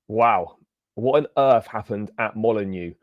Wow. What on earth happened at Molineux?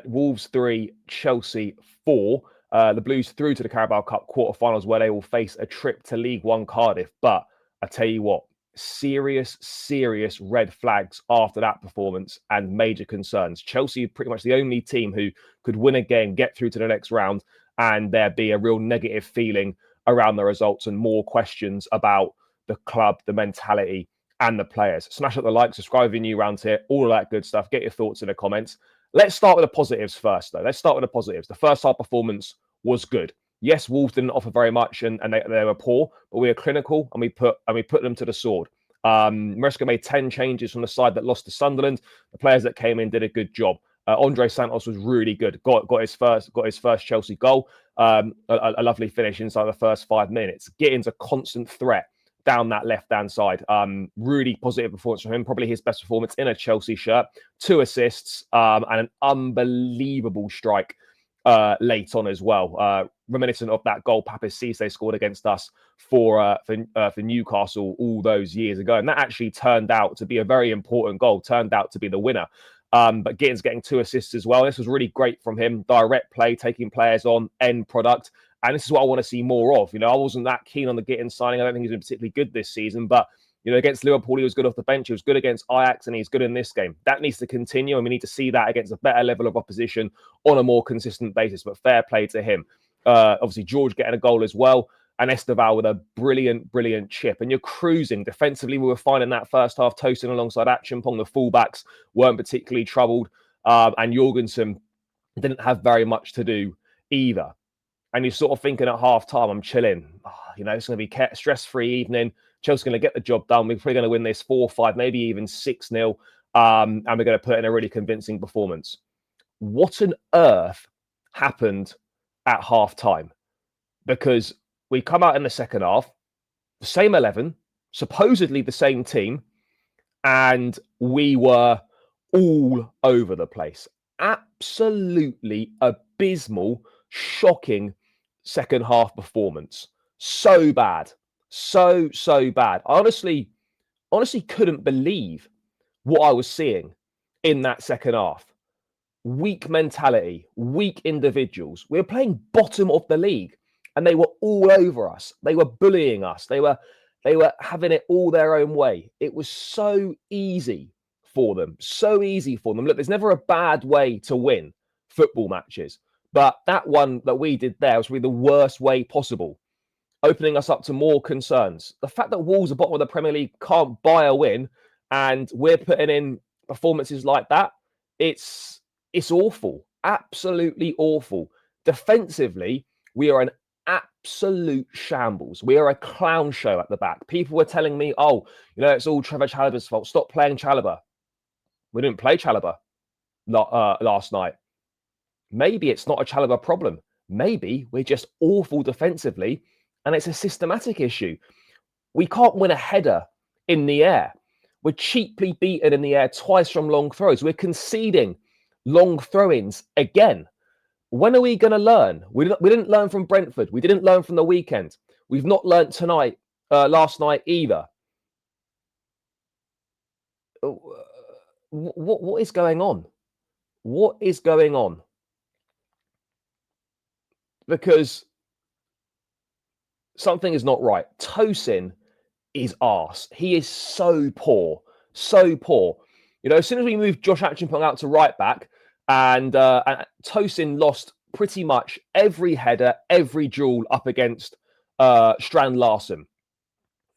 Wolves 3, Chelsea 4. The Blues through to the Carabao Cup quarterfinals where they will face a trip to League One Cardiff. But I tell you what, serious red flags after that performance and major concerns. Chelsea pretty much the only team who could win a game, get through to the next round, and there be a real negative feeling around the results and more questions about the club, the mentality, and the players. Smash up the like, subscribe if you're new around here, all of that good stuff. Get your thoughts in the comments. Let's start with the positives first, though. Let's start with the positives. The first half performance was good. Yes, Wolves didn't offer very much and they were poor, but we were clinical and we put them to the sword. Maresca made 10 changes from the side that lost to Sunderland. The players that came in did a good job. Andre Santos was really good. Got his first Chelsea goal. A lovely finish inside the first 5 minutes. Getting's a constant threat down that left-hand side. Really positive performance from him. Probably his best performance in a Chelsea shirt. 2 assists and an unbelievable strike late on as well. Reminiscent of that goal Papis Cisse scored against us for Newcastle all those years ago. And that actually turned out to be a very important goal, turned out to be the winner. But Gittins getting 2 assists as well. This was really great from him. Direct play, taking players on, end product. And this is what I want to see more of. I wasn't that keen on the Gittins signing. I don't think he's been particularly good this season. But, against Liverpool, he was good off the bench. He was good against Ajax, and he's good in this game. That needs to continue, and we need to see that against a better level of opposition on a more consistent basis. But fair play to him. Obviously, George getting a goal as well. And Esteval with a brilliant chip. And you're cruising. Defensively, we were fine in that first half. Tosin alongside Achimpong. The fullbacks weren't particularly troubled. And Jorgensen didn't have very much to do either. And you're sort of thinking at half-time, I'm chilling. It's going to be a stress-free evening. Chelsea's going to get the job done. We're probably going to win this 4-5, maybe even 6-0. And we're going to put in a really convincing performance. What on earth happened at half-time? Because we come out in the second half, the same 11, supposedly the same team, and we were all over the place. Absolutely abysmal, shocking second half performance. So bad. So bad. I honestly couldn't believe what I was seeing in that second half. Weak mentality, weak individuals. We were playing bottom of the league and they were all over us. They were bullying us. They were having it all their own way. It was so easy for them. So easy for them. Look, there's never a bad way to win football matches. But that one that we did there was really the worst way possible, opening us up to more concerns. The fact that Wolves are bottom of the Premier League can't buy a win, and we're putting in performances like that, it's awful. Absolutely awful. Defensively, we are an absolute shambles. We are a clown show at the back. People were telling me, it's all Trevor Chalobah's fault. Stop playing Chalobah. We didn't play Chalobah last night. Maybe it's not a Chalobah problem. Maybe we're just awful defensively and it's a systematic issue. We can't win a header in the air. We're cheaply beaten in the air twice from long throws. We're conceding long throw-ins again. When are we going to learn? We didn't learn from Brentford. We didn't learn from the weekend. We've not learned last night either. What is going on? What is going on? Because something is not right. Tosin is arse. He is so poor. So poor. As soon as we moved Josh Achimpong out to right back, and Tosin lost pretty much every header, every duel up against Strand Larsen.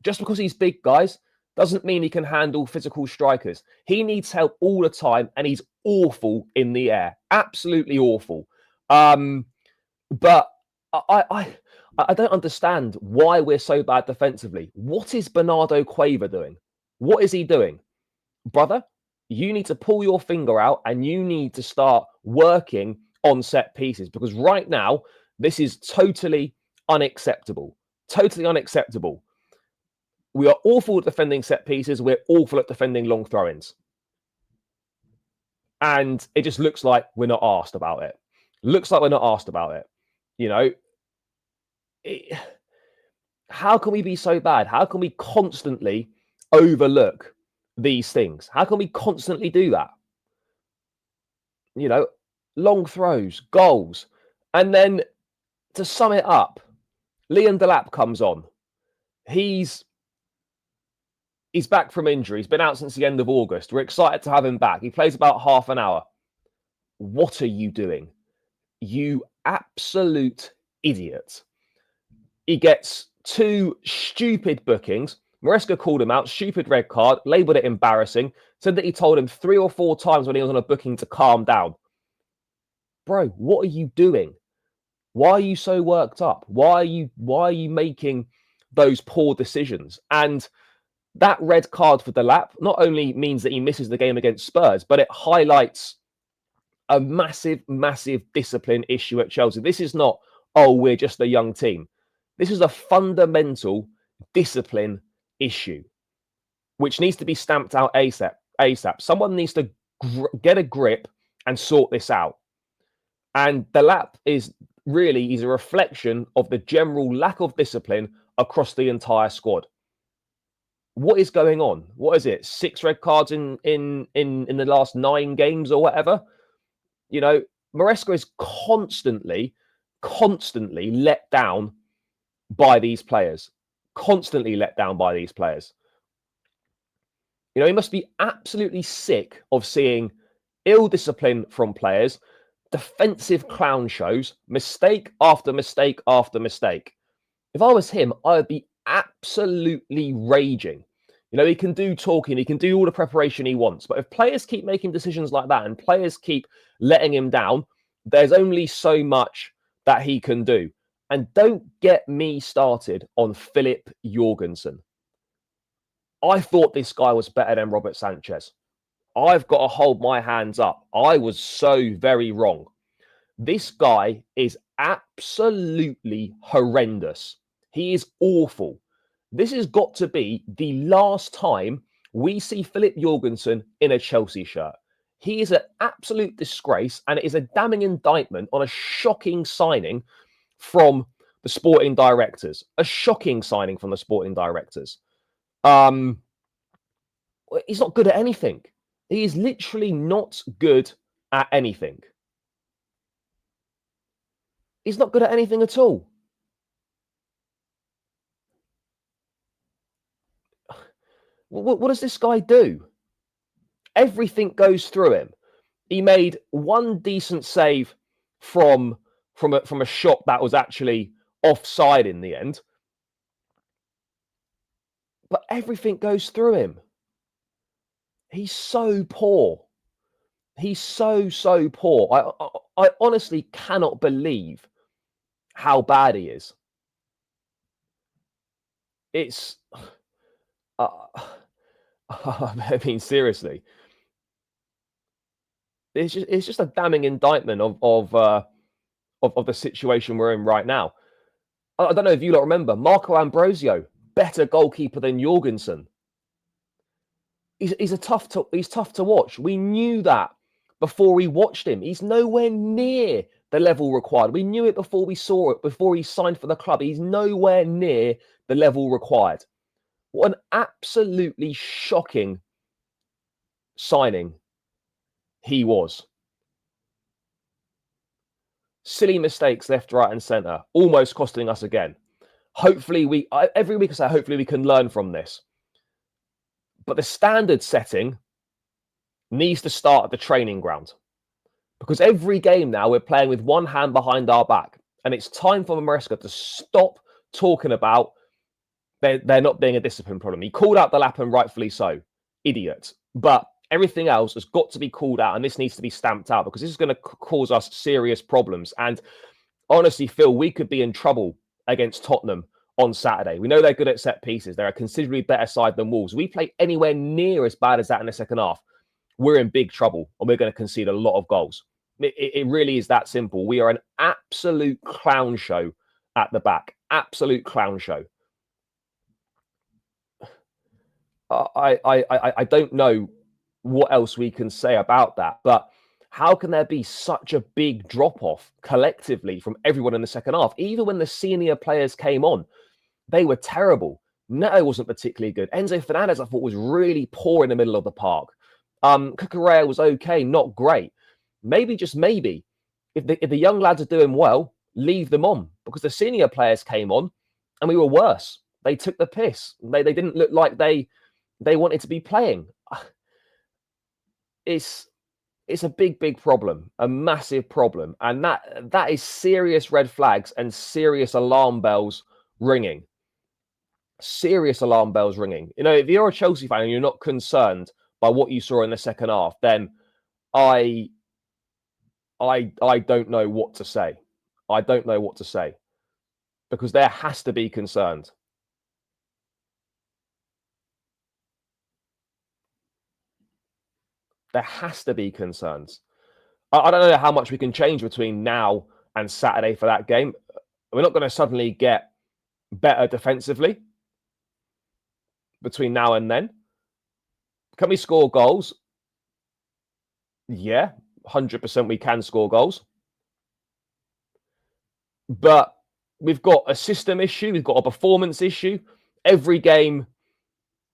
Just because he's big, guys, doesn't mean he can handle physical strikers. He needs help all the time, and he's awful in the air. Absolutely awful. But I don't understand why we're so bad defensively. What is Bernardo Cueva doing? What is he doing? Brother, you need to pull your finger out and you need to start working on set pieces, because right now, this is totally unacceptable. Totally unacceptable. We are awful at defending set pieces. We're awful at defending long throw-ins. And it just looks like we're not asked about it. Looks like we're not asked about it. How can we be so bad? How can we constantly overlook these things? How can we constantly do that? You know, long throws, goals. And then to sum it up, Liam Delap comes on. He's back from injury. He's been out since the end of August. We're excited to have him back. He plays about half an hour. What are you doing? You absolute idiot. He gets 2 stupid bookings. Maresca called him out, stupid red card, labelled it embarrassing, said that he told him 3 or 4 times when he was on a booking to calm down. Bro, what are you doing? Why are you so worked up? Why are you making those poor decisions? And that red card for Delap not only means that he misses the game against Spurs, but it highlights a massive, massive discipline issue at Chelsea. This is not, oh, we're just a young team. This is a fundamental discipline issue, which needs to be stamped out ASAP. Someone needs to get a grip and sort this out. And Delap is really, he's a reflection of the general lack of discipline across the entire squad. What is going on? What is it? 6 red cards in the last 9 games or whatever? You know, Maresca is constantly let down by these players. Constantly let down by these players. You know, he must be absolutely sick of seeing ill discipline from players, defensive clown shows, mistake after mistake after mistake. If I was him, I would be absolutely raging. You know, he can do talking, he can do all the preparation he wants. But if players keep making decisions like that and players keep letting him down, there's only so much that he can do. And don't get me started on Philip Jorgensen. I thought this guy was better than Robert Sanchez. I've got to hold my hands up. I was so very wrong. This guy is absolutely horrendous. He is awful. This has got to be the last time we see Philip Jorgensen in a Chelsea shirt. He is an absolute disgrace, and it is a damning indictment on a shocking signing from the sporting directors. A shocking signing from the sporting directors. He's not good at anything. He is literally not good at anything. He's not good at anything at all. What does this guy do? Everything goes through him. He made one decent save from a shot that was actually offside in the end. But everything goes through him. He's so poor. He's so poor. I honestly cannot believe how bad he is. It's, I mean, seriously, it's just a damning indictment of the situation we're in right now. I don't know if you lot remember Marco Ambrosio, better goalkeeper than Jorgensen. He's tough to watch. We knew that before we watched him. He's nowhere near the level required. We knew it before we saw it, before he signed for the club. He's nowhere near the level required. What an absolutely shocking signing he was. Silly mistakes left, right, and centre, almost costing us again. Hopefully, every week I say, hopefully we can learn from this. But the standard setting needs to start at the training ground. Because every game now, we're playing with one hand behind our back. And it's time for Maresca to stop talking about there not being a discipline problem. He called out Delap, and rightfully so. Idiot. But everything else has got to be called out, and this needs to be stamped out, because this is going to cause us serious problems. And honestly, Phil, we could be in trouble against Tottenham on Saturday. We know they're good at set pieces. They're a considerably better side than Wolves. We play anywhere near as bad as that in the second half, we're in big trouble, and we're going to concede a lot of goals. It really is that simple. We are an absolute clown show at the back. Absolute clown show. I don't know what else we can say about that, but how can there be such a big drop-off collectively from everyone in the second half? Even when the senior players came on, they were terrible. Neto wasn't particularly good. Enzo Fernandez, I thought, was really poor in the middle of the park. Cucurella was okay, not great. Maybe, just maybe, if the young lads are doing well, leave them on, because the senior players came on and we were worse. They took the piss. They didn't look like they wanted to be playing. It's a big problem, a massive problem, and that is serious red flags and serious alarm bells ringing. Serious alarm bells ringing. You know, if you're a Chelsea fan and you're not concerned by what you saw in the second half, then I don't know what to say. I don't know what to say, because there has to be concerns. There has to be concerns. I don't know how much we can change between now and Saturday for that game. We're not going to suddenly get better defensively between now and then. Can we score goals? Yeah, 100% we can score goals. But we've got a system issue. We've got a performance issue. Every game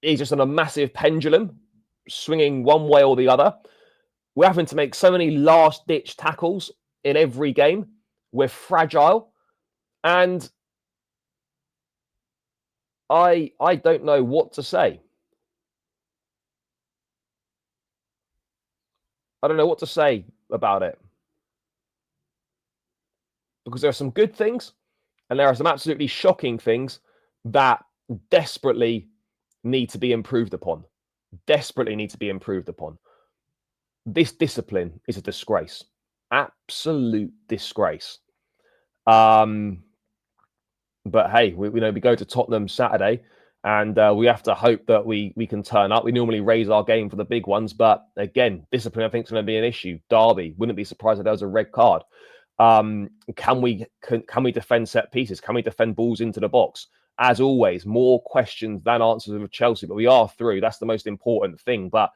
is just on a massive pendulum, swinging one way or the other. We're having to make so many last-ditch tackles in every game. We're fragile. And I don't know what to say. I don't know what to say about it, because there are some good things and there are some absolutely shocking things that desperately need to be improved upon. Desperately need to be improved upon. This discipline is a disgrace. Absolute disgrace. But hey, we go to Tottenham Saturday, and we have to hope that we can turn up. We normally raise our game for the big ones, but again, discipline I think is going to be an issue. Derby, wouldn't be surprised if there was a red card. Can we defend set pieces? Can we defend balls into the box? As always, more questions than answers with Chelsea, but we are through. That's the most important thing. But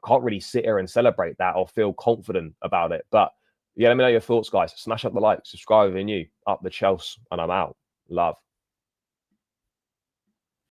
I can't really sit here and celebrate that or feel confident about it. But yeah, let me know your thoughts, guys. Smash up the like, subscribe if you're new. Up the Chelsea, and I'm out. Love.